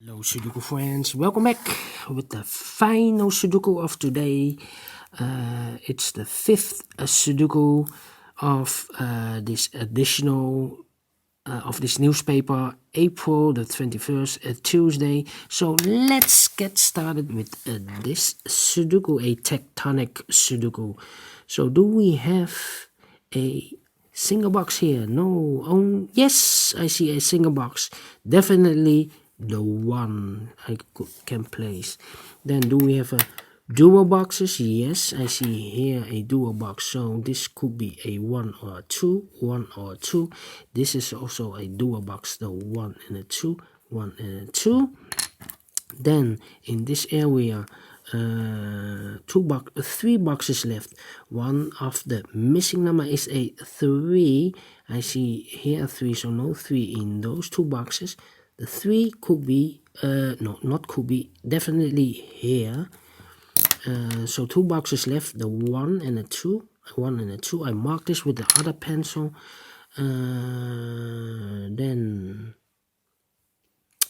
Hello Sudoku friends, welcome back with the final Sudoku of today. It's the fifth Sudoku of this additional of this newspaper, April the 21st, Tuesday. So let's get started with this Sudoku, a Tectonic Sudoku. So do we have a single box here? No. Oh, yes, I see a single box. Definitely the one I can place. Then do we have a dual boxes? Yes, I see here a dual box. So this could be a 1 or a 2, 1 or a 2. This is also a dual box, the 1 and a 2, 1 and a 2. Then in this area, three boxes left. One of the missing number is a 3. I see here 3, so no 3 in those two boxes. The 3 could be, no, not could be, definitely here. So two boxes left, the 1 and a 2. 1 and a 2. I mark this with the other pencil. Then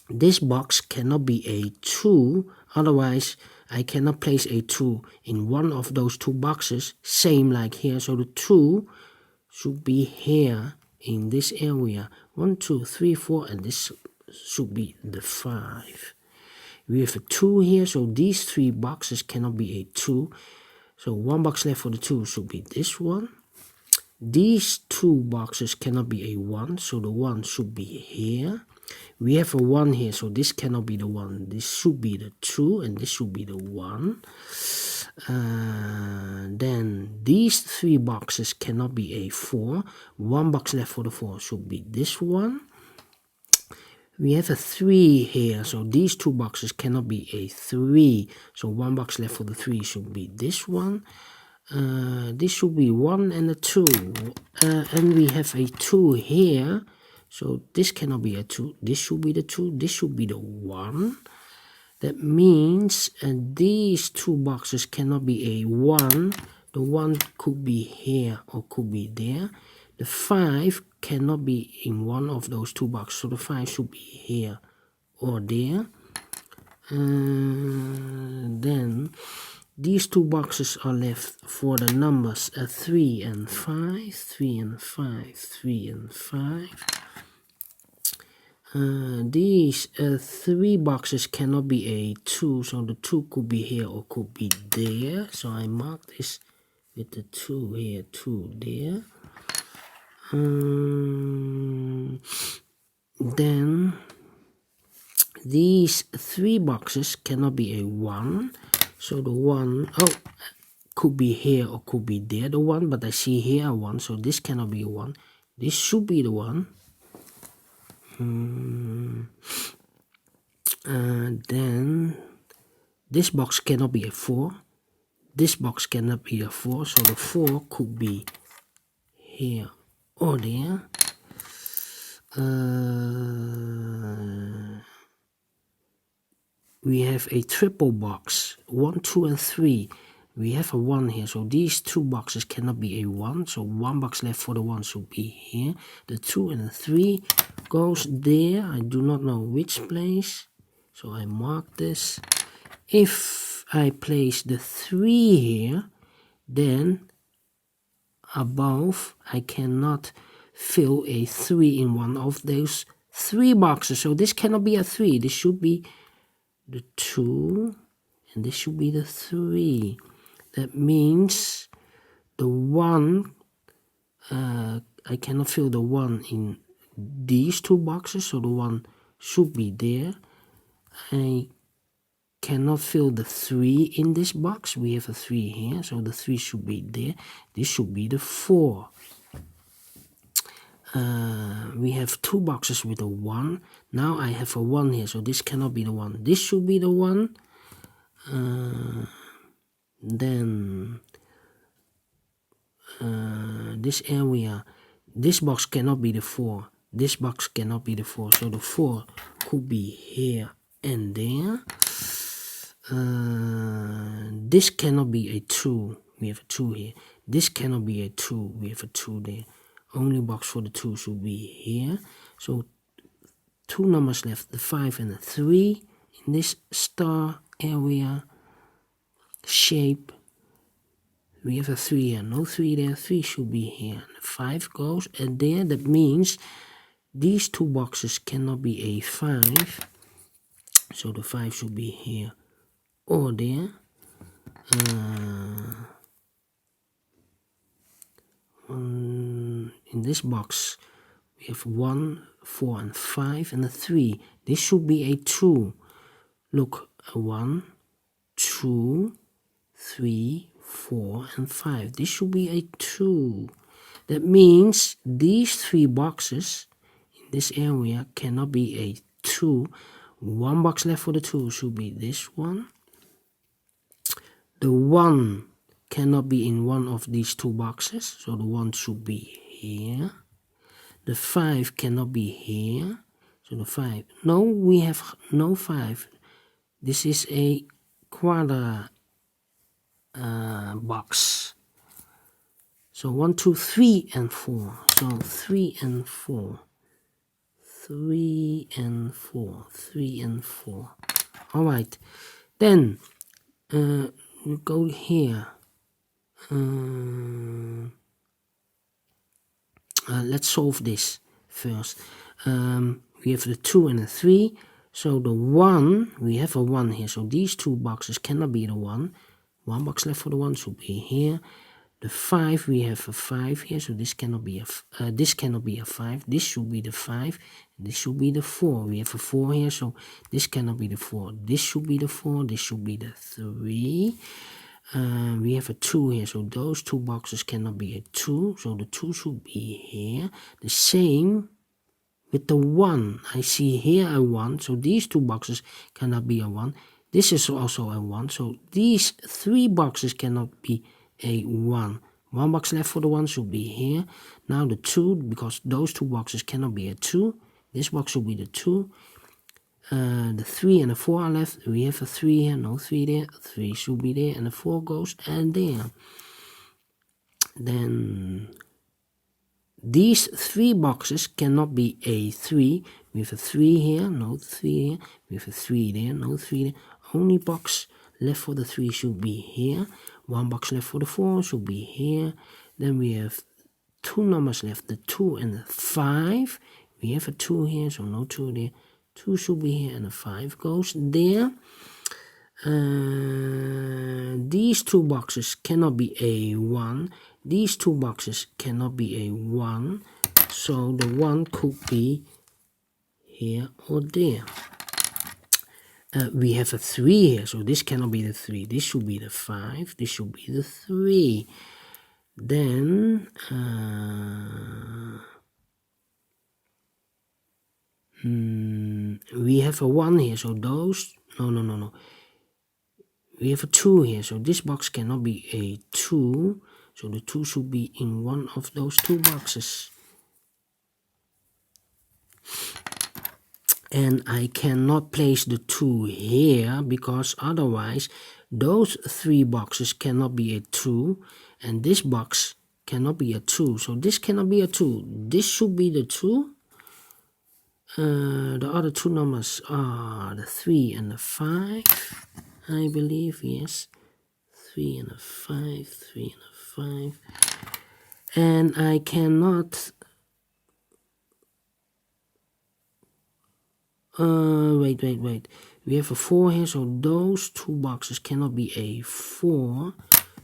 this box cannot be a 2, otherwise I cannot place a 2 in one of those two boxes, same like here. So the 2 should be here in this area. 1, 2, 3, 4, and this should be the 5. We have a 2 here, so these three boxes cannot be a 2. So one box left for the 2 should be this one. These two boxes cannot be a 1, so the 1 should be here. We have a 1 here, so this cannot be the 1. This should be the 2, and this should be the 1. Then these three boxes cannot be a 4. One box left for the 4 should be this one. We have a 3 here, so these two boxes cannot be a 3. So one box left for the 3 should be this one. This should be 1 and a 2. And we have a 2 here. So this cannot be a 2. This should be the 2. This should be the 1. That means these two boxes cannot be a 1. The 1 could be here or could be there. The 5 cannot be in one of those two boxes. So the 5 should be here or there. Then these two boxes are left for the numbers 3 and 5. 3 and 5. 3 and 5. These three boxes cannot be a 2, so the 2 could be here or could be there. So I mark this with the 2 here, 2 there. Then these three boxes cannot be a 1, so the 1 could be here or could be there, the 1, but I see here a 1, so this cannot be a 1. This should be the 1. Then this box cannot be a 4. This box cannot be a 4, so the 4 could be here or there. We have a triple box, 1, 2, and 3. We have a 1 here, so these two boxes cannot be a 1. So one box left for the 1 should be here. The 2 and the 3 goes there. I do not know which place, so I mark this. If I place the 3 here, then above I cannot fill a 3 in one of those 3 boxes. So this cannot be a 3. This should be the 2, and this should be the 3. That means the 1, I cannot fill the 1 in these two boxes, so the 1 should be there. I cannot fill the 3 in this box. We have a 3 here, so the 3 should be there. This should be the 4. We have two boxes with a 1. Now I have a 1 here, so this cannot be the 1. This should be the 1. Then this area, this box cannot be the 4. This box cannot be the 4, so the 4 could be here and there. This cannot be a 2. We have a 2 here. This cannot be a 2. We have a 2 there. Only box for the 2 should be here. So two numbers left, the 5 and the 3 in this star area shape. We have a 3 here, no 3 there, 3 should be here. The 5 goes and there, that means these two boxes cannot be a 5. So the 5 should be here or there. In this box we have 1, 4 and 5 and a 3. This should be a 2. Look, a 1, 2, 3, 4 and 5. This should be a 2. That means these 3 boxes in this area cannot be a 2. One box left for the 2 should be this one. The 1 cannot be in one of these 2 boxes, so the 1 should be here. The 5 cannot be here, so the 5. No, we have no 5. This is a quadra box. So 1, 2, 3 and 4. So 3 and 4. 3 and 4. 3 and 4. Alright. Then we go here. Let's solve this first. We have the 2 and the 3. So the 1, we have a 1 here. So these 2 boxes cannot be the 1. One box left for the 1 should be here. The 5, we have a 5 here. So this cannot be a 5. This should be the 5. This should be the 4. We have a 4 here. So this cannot be the 4. This should be the 4. This should be the 3. We have a 2 here, so those 2 boxes cannot be a 2, so the 2 should be here. The same with the 1. I see here a 1, so these 2 boxes cannot be a 1. This is also a 1, so these 3 boxes cannot be a 1. One box left for the 1 should be here. Now the 2, because those 2 boxes cannot be a 2. This box should be the 2. The 3 and the 4 are left. We have a 3 here, no 3 there. 3 should be there, and the 4 goes and there. Then these 3 boxes cannot be a 3. We have a 3 here, no 3 here. We have a 3 there, no 3 there. Only box left for the 3 should be here. One box left for the 4 should be here. Then we have 2 numbers left, the 2 and the 5. We have a 2 here, so no 2 there. 2 should be here and a 5 goes there. These 2 boxes cannot be a 1. These 2 boxes cannot be a 1. So the 1 could be here or there. We have a 3 here, so this cannot be the 3. This should be the 5. This should be the 3. Then we have a 1 here, so those, no. We have a 2 here, so this box cannot be a 2, so the 2 should be in one of those 2 boxes. And I cannot place the 2 here, because otherwise those 3 boxes cannot be a 2, and this box cannot be a 2, so this cannot be a 2. This should be the 2. The other 2 numbers are the 3 and the 5, I believe, yes. 3 and a 5, 3 and a 5. And I cannot... wait. We have a 4 here, so those 2 boxes cannot be a 4.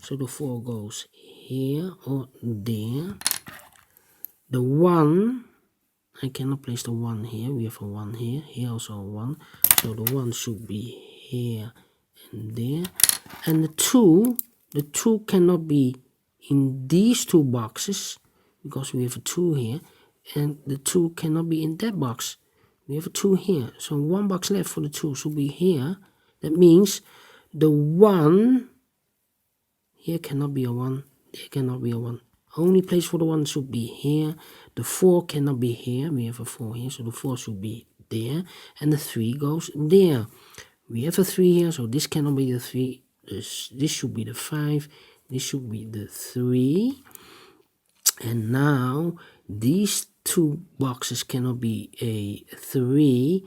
So the 4 goes here or there. The 1... I cannot place the 1 here. We have a 1 here. Here also a 1. So the 1 should be here and there. And the 2 cannot be in these 2 boxes, because we have a 2 here. And the 2 cannot be in that box. We have a 2 here. So 1 box left for the 2 should be here. That means the 1 here cannot be a 1. There cannot be a 1. Only place for the 1 should be here. The 4 cannot be here. We have a 4 here, so the 4 should be there. And the 3 goes there. We have a 3 here, so this cannot be the 3. This should be the 5. This should be the 3. And now these two boxes cannot be a 3.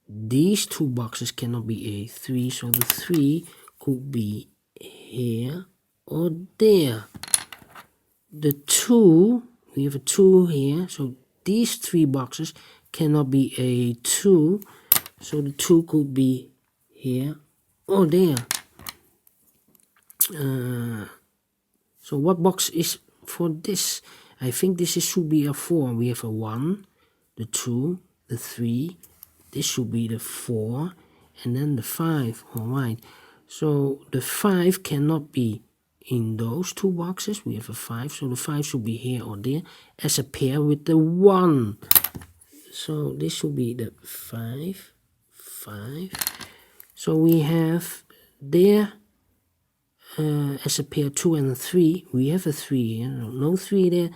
These two boxes cannot be a 3, so the 3 could be here or there. The 2, we have a 2 here, so these 3 boxes cannot be a 2, so the 2 could be here or there. So what box is for this? I think this should be a 4. We have a 1, the 2, the 3. This should be the 4, and then the 5. Alright, so the 5 cannot be in those two boxes. We have a 5, so the 5 should be here or there as a pair with the 1. So this should be the 5, 5. So we have there as a pair 2 and a 3. We have a 3 here, no 3 there.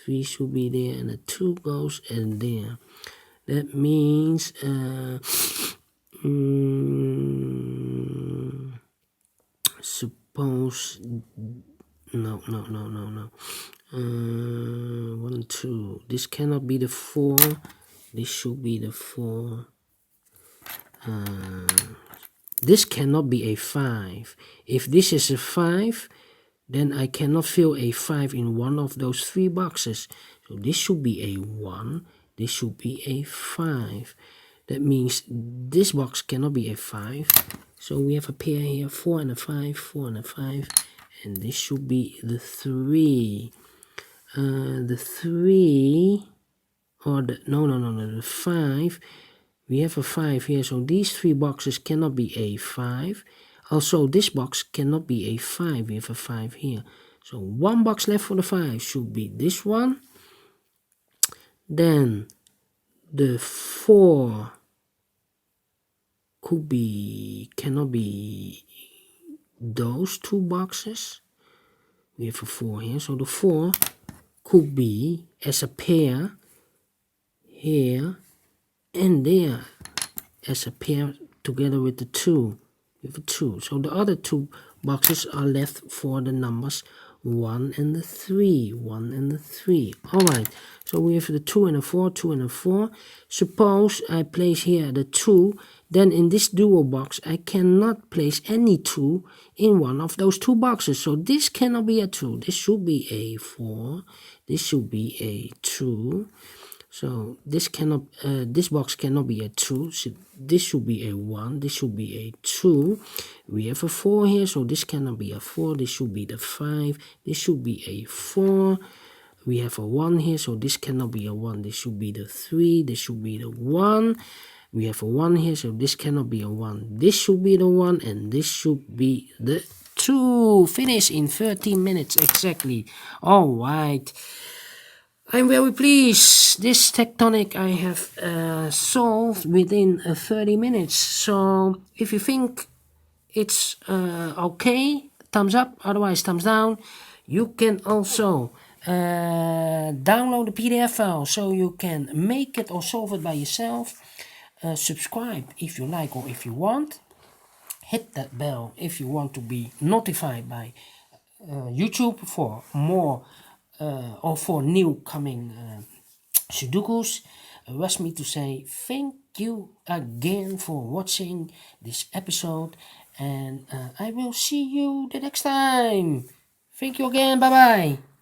3 should be there, and a 2 goes in there. That means suppose no. 1, 2. This cannot be the 4. This should be the 4. This cannot be a 5. If this is a 5, then I cannot fill a 5 in one of those 3 boxes. So this should be a 1. This should be a 5. That means this box cannot be a 5. So we have a pair here, 4 and a 5, 4 and a 5. And this should be the 3. The 3, or the, the 5. We have a 5 here, so these 3 boxes cannot be a 5. Also, this box cannot be a 5. We have a 5 here. So one box left for the 5 should be this one. Then the 4 cannot be those 2 boxes. We have a 4 here, so the 4 could be as a pair here and there as a pair together with the 2. We have a 2. So the other 2 boxes are left for the numbers 1 and the 3. 1 and the 3. Alright, so we have the 2 and a 4, 2 and a 4. Suppose I place here the 2, then in this dual box I cannot place any 2 in one of those 2 boxes. So this cannot be a 2. This should be a 4. This should be a 2. So this box cannot be a 2. So this should be a 1. This should be a 2. We have a 4 here, so this cannot be a 4. This should be the 5. This should be a 4. We have a 1 here, so this cannot be a 1. This should be the 3. This should be the 1. We have a 1 here, so this cannot be a 1. This should be the 1, and this should be the 2. Finish in 13 minutes exactly. Alright. I'm very pleased. This Tectonic I have solved within 30 minutes. So if you think it's okay, thumbs up, otherwise thumbs down. You can also download the PDF file so you can make it or solve it by yourself. Subscribe if you like or if you want. Hit that bell if you want to be notified by YouTube for more or for new coming Sudokus. Rest me to say thank you again for watching this episode, and I will see you the next time. Thank you again. Bye bye.